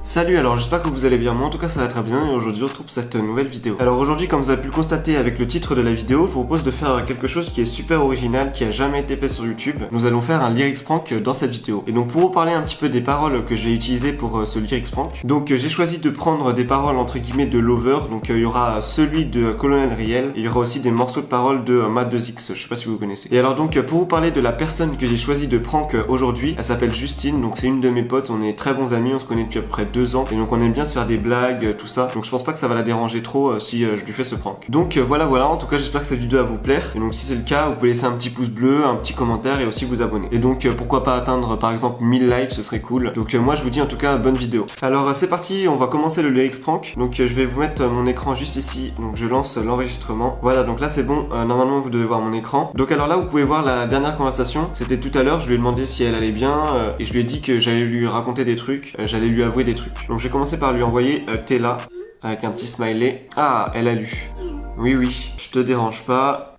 Salut, alors j'espère que vous allez bien, moi en tout cas ça va très bien et aujourd'hui on se retrouve pour cette nouvelle vidéo. Alors aujourd'hui, comme vous avez pu le constater avec le titre de la vidéo, je vous propose de faire quelque chose qui est super original, qui a jamais été fait sur YouTube. Nous allons faire un lyrics prank dans cette vidéo. Et donc pour vous parler un petit peu des paroles que je vais utiliser pour ce lyrics prank, donc j'ai choisi de prendre des paroles entre guillemets de Lover, donc il y aura celui de Colonel Riel, et il y aura aussi des morceaux de paroles de Matt2X, je sais pas si vous connaissez. Et alors donc pour vous parler de la personne que j'ai choisi de prank aujourd'hui, elle s'appelle Justine, donc c'est une de mes potes, on est très bons amis, on se connaît depuis à peu près 2 ans, et donc on aime bien se faire des blagues, tout ça, donc je pense pas que ça va la déranger trop si je lui fais ce prank. Donc voilà, en tout cas j'espère que cette vidéo va vous plaire, et donc si c'est le cas, vous pouvez laisser un petit pouce bleu, un petit commentaire et aussi vous abonner. Et donc pourquoi pas atteindre par exemple 1000 likes, ce serait cool. Donc moi je vous dis en tout cas bonne vidéo. Alors c'est parti, on va commencer le lyrics prank. Donc je vais vous mettre mon écran juste ici, donc je lance l'enregistrement. Voilà, donc là c'est bon, normalement vous devez voir mon écran. Donc alors là vous pouvez voir la dernière conversation, c'était tout à l'heure, je lui ai demandé si elle allait bien, et je lui ai dit que j'allais lui raconter des trucs, j'allais lui avouer des trucs. Donc je vais commencer par lui envoyer t'es là, avec un petit smiley. Ah, elle a lu. Oui, je te dérange pas.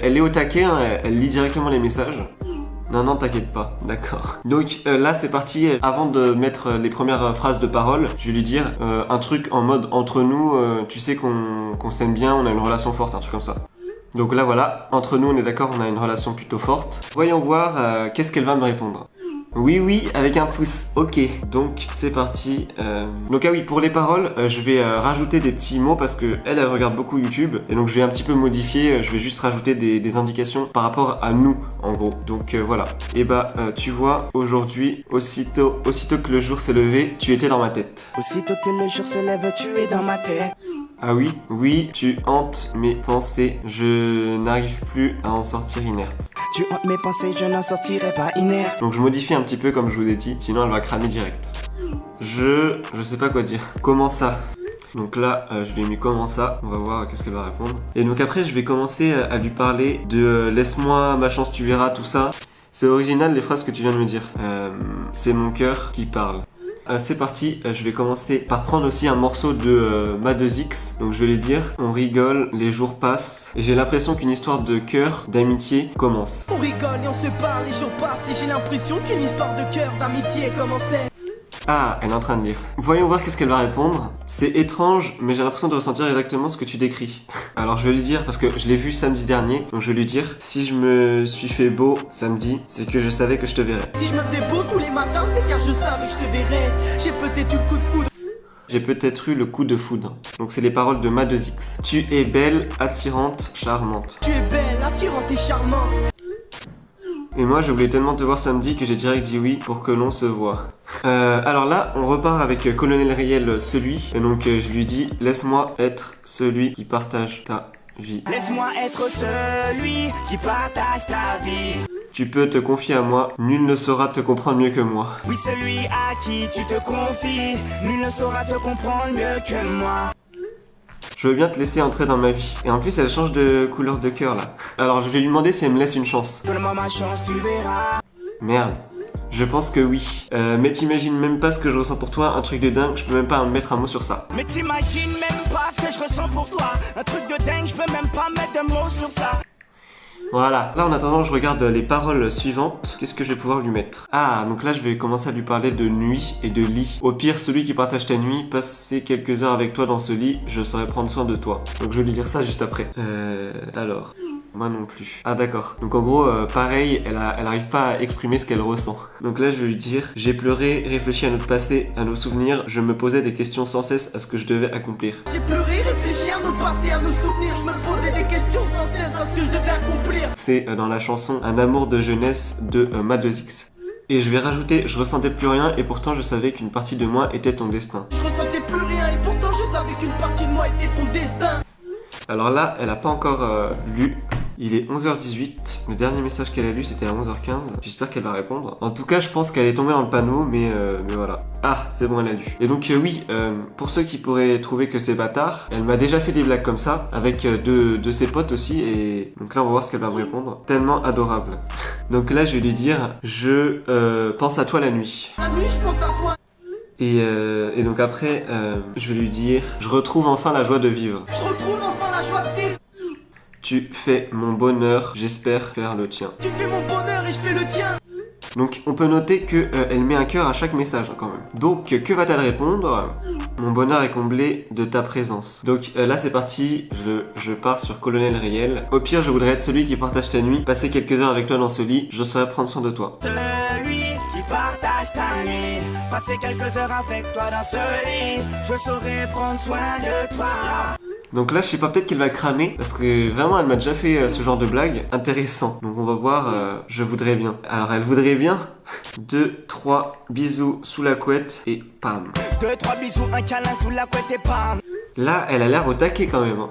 Elle est au taquet, hein, elle lit directement les messages. Non, t'inquiète pas, d'accord. Donc là c'est parti, avant de mettre les premières phrases de parole, je vais lui dire un truc en mode entre nous, tu sais qu'on s'aime bien, on a une relation forte, un truc comme ça. Donc là voilà, entre nous on est d'accord, on a une relation plutôt forte. Voyons voir qu'est-ce qu'elle va me répondre. Oui, avec un pouce, ok. Donc c'est parti. Donc ah oui, pour les paroles, je vais rajouter des petits mots parce que elle regarde beaucoup YouTube. Et donc je vais un petit peu modifier, je vais juste rajouter des indications par rapport à nous, en gros. Donc voilà. Et bah, tu vois, aujourd'hui, aussitôt que le jour s'est levé, tu étais dans ma tête. Aussitôt que le jour se lève, tu es dans ma tête. Ah oui, tu hantes mes pensées, je n'arrive plus à en sortir inerte. Tu hantes mes pensées, je n'en sortirai pas inerte. Donc je modifie un petit peu comme je vous ai dit, sinon elle va cramer direct. Je sais pas quoi dire. Comment ça? Donc là, je lui ai mis comment ça, on va voir qu'est-ce qu'elle va répondre. Et donc après, je vais commencer à lui parler de laisse-moi ma chance, tu verras, tout ça. C'est original les phrases que tu viens de me dire. C'est mon cœur qui parle. C'est parti, je vais commencer par prendre aussi un morceau de Matt2X. Donc je vais lui dire, on rigole, les jours passent, et j'ai l'impression qu'une histoire de cœur, d'amitié commence. On rigole et on se parle, les jours passent et j'ai l'impression qu'une histoire de cœur, d'amitié commençait. Ah, elle est en train de lire. Voyons voir qu'est-ce qu'elle va répondre. C'est étrange, mais j'ai l'impression de ressentir exactement ce que tu décris. Alors je vais lui dire, parce que je l'ai vu samedi dernier, donc je vais lui dire, si je me suis fait beau samedi, c'est que je savais que je te verrais. Si je me faisais beau tous les matins, c'est car je savais que je te verrais. J'ai peut-être eu le coup de foudre. J'ai peut-être eu le coup de foudre. Donc c'est les paroles de Matt2X. Tu es belle, attirante, charmante. Tu es belle, attirante et charmante. Et moi je voulais tellement te voir samedi que j'ai direct dit oui pour que l'on se voit. Alors là on repart avec Colonel Riel, celui. Et donc je lui dis laisse-moi être celui qui partage ta vie. Laisse-moi être celui qui partage ta vie. Tu peux te confier à moi, nul ne saura te comprendre mieux que moi. Oui, celui à qui tu te confies, nul ne saura te comprendre mieux que moi. Je veux bien te laisser entrer dans ma vie. Et en plus elle change de couleur de cœur là. Alors je vais lui demander si elle me laisse une chance. Donne-moi ma chance, tu verras. Merde. Je pense que oui. Mais t'imagines même pas ce que je ressens pour toi, un truc de dingue, je peux même pas mettre un mot sur ça. Mais t'imagines même pas ce que je ressens pour toi. Un truc de dingue, je peux même pas mettre de mots sur ça. Voilà. Là en attendant je regarde les paroles suivantes. Qu'est-ce que je vais pouvoir lui mettre? Ah, donc là je vais commencer à lui parler de nuit et de lit. Au pire, celui qui partage ta nuit, passer quelques heures avec toi dans ce lit, je saurais prendre soin de toi. Donc je vais lui dire ça juste après. Alors... Moi non plus. Ah d'accord. Donc en gros, pareil, elle arrive pas à exprimer ce qu'elle ressent. Donc là, je vais lui dire, j'ai pleuré, réfléchi à notre passé, à nos souvenirs, je me posais des questions sans cesse à ce que je devais accomplir. J'ai pleuré, réfléchi à nos passés, à nos souvenirs, je me posais des questions sans cesse à ce que je devais accomplir. C'est dans la chanson Un amour de jeunesse de Matt2X. Et je vais rajouter, je ressentais plus rien et pourtant je savais qu'une partie de moi était ton destin. Je ressentais plus rien et pourtant je savais qu'une partie de moi était ton destin. Alors là, elle a pas encore lu. Il est 11h18. Le dernier message qu'elle a lu, c'était à 11h15. J'espère qu'elle va répondre. En tout cas, je pense qu'elle est tombée dans le panneau, mais voilà. Ah, c'est bon, elle a lu. Et donc, oui, pour ceux qui pourraient trouver que c'est bâtard, elle m'a déjà fait des blagues comme ça, avec deux de ses potes aussi, et donc là, on va voir ce qu'elle va me répondre. Tellement adorable. Donc là, je vais lui dire, je pense à toi la nuit. La nuit, je pense à toi. Et donc après, je vais lui dire, je retrouve enfin la joie de vivre. Je retrouve enfin la joie de vivre. Tu fais mon bonheur, j'espère faire le tien. Tu fais mon bonheur et je fais le tien. Donc on peut noter que elle met un cœur à chaque message quand même. Donc que va-t-elle répondre? Mon bonheur est comblé de ta présence. Donc là c'est parti, je pars sur Colonel Riel. Au pire je voudrais être celui qui partage ta nuit. Passer quelques heures avec toi dans ce lit, je saurais prendre soin de toi. Celui qui partage ta nuit, passer quelques heures avec toi dans ce lit, je saurais prendre soin de toi. Donc là je sais pas, peut-être qu'elle va cramer parce que vraiment elle m'a déjà fait ce genre de blague intéressant. Donc on va voir, je voudrais bien. Alors elle voudrait bien 2, 3 bisous sous la couette et pam. 2, 3 bisous, un câlin sous la couette et pam. Là elle a l'air au taquet quand même hein.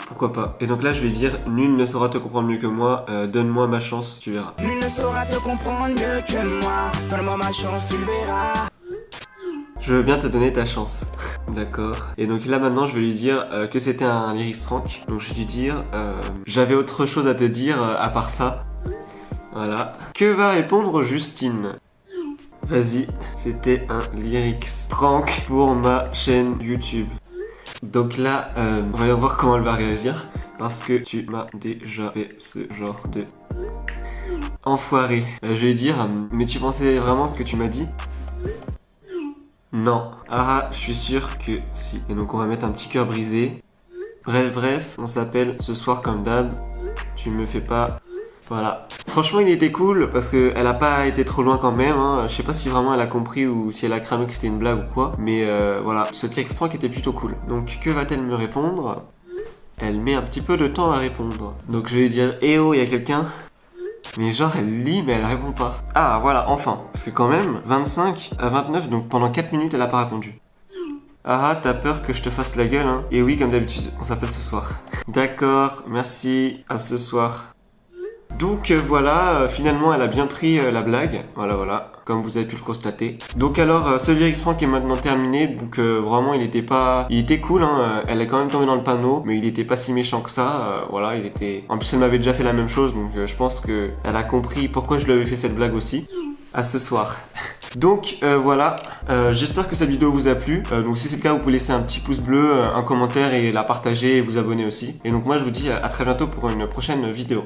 Pourquoi pas. Et donc là je vais dire nul ne saura te comprendre mieux que moi, donne-moi ma chance, tu verras. Nul ne saura te comprendre mieux que moi, donne-moi ma chance, tu verras. Je veux bien te donner ta chance. D'accord. Et donc là maintenant je vais lui dire que c'était un lyrics prank. Donc je vais lui dire j'avais autre chose à te dire à part ça. Voilà. Que va répondre Justine? Vas-y, c'était un lyrics prank pour ma chaîne YouTube. Donc là, on va voir comment elle va réagir. Parce que tu m'as déjà fait ce genre de enfoiré. Je vais lui dire mais tu pensais vraiment ce que tu m'as dit? Non. Ah, je suis sûr que si. Et donc on va mettre un petit cœur brisé. Bref, on s'appelle ce soir comme d'hab. Tu me fais pas... Voilà. Franchement il était cool parce que elle a pas été trop loin quand même hein. Je sais pas si vraiment elle a compris ou si elle a cramé que c'était une blague ou quoi. Mais voilà, ce lyrics prank était plutôt cool. Donc que va-t-elle me répondre? Elle met un petit peu de temps à répondre. Donc je vais lui dire eh oh, y a quelqu'un? Mais genre elle lit mais elle répond pas. Ah voilà, enfin. Parce que quand même, 25 à 29, donc pendant 4 minutes elle a pas répondu. Ah t'as peur que je te fasse la gueule hein? Et oui comme d'habitude, on s'appelle ce soir. D'accord, merci, à ce soir. Donc voilà, finalement elle a bien pris la blague, voilà, comme vous avez pu le constater. Donc alors, ce lyrics prank est maintenant terminé, donc vraiment il était cool, hein, elle est quand même tombée dans le panneau, mais il était pas si méchant que ça, voilà, il était... En plus elle m'avait déjà fait la même chose, donc je pense que elle a compris pourquoi je lui avais fait cette blague aussi. À ce soir. Donc voilà, j'espère que cette vidéo vous a plu. Donc si c'est le cas, vous pouvez laisser un petit pouce bleu, un commentaire et la partager et vous abonner aussi. Et donc moi je vous dis à très bientôt pour une prochaine vidéo.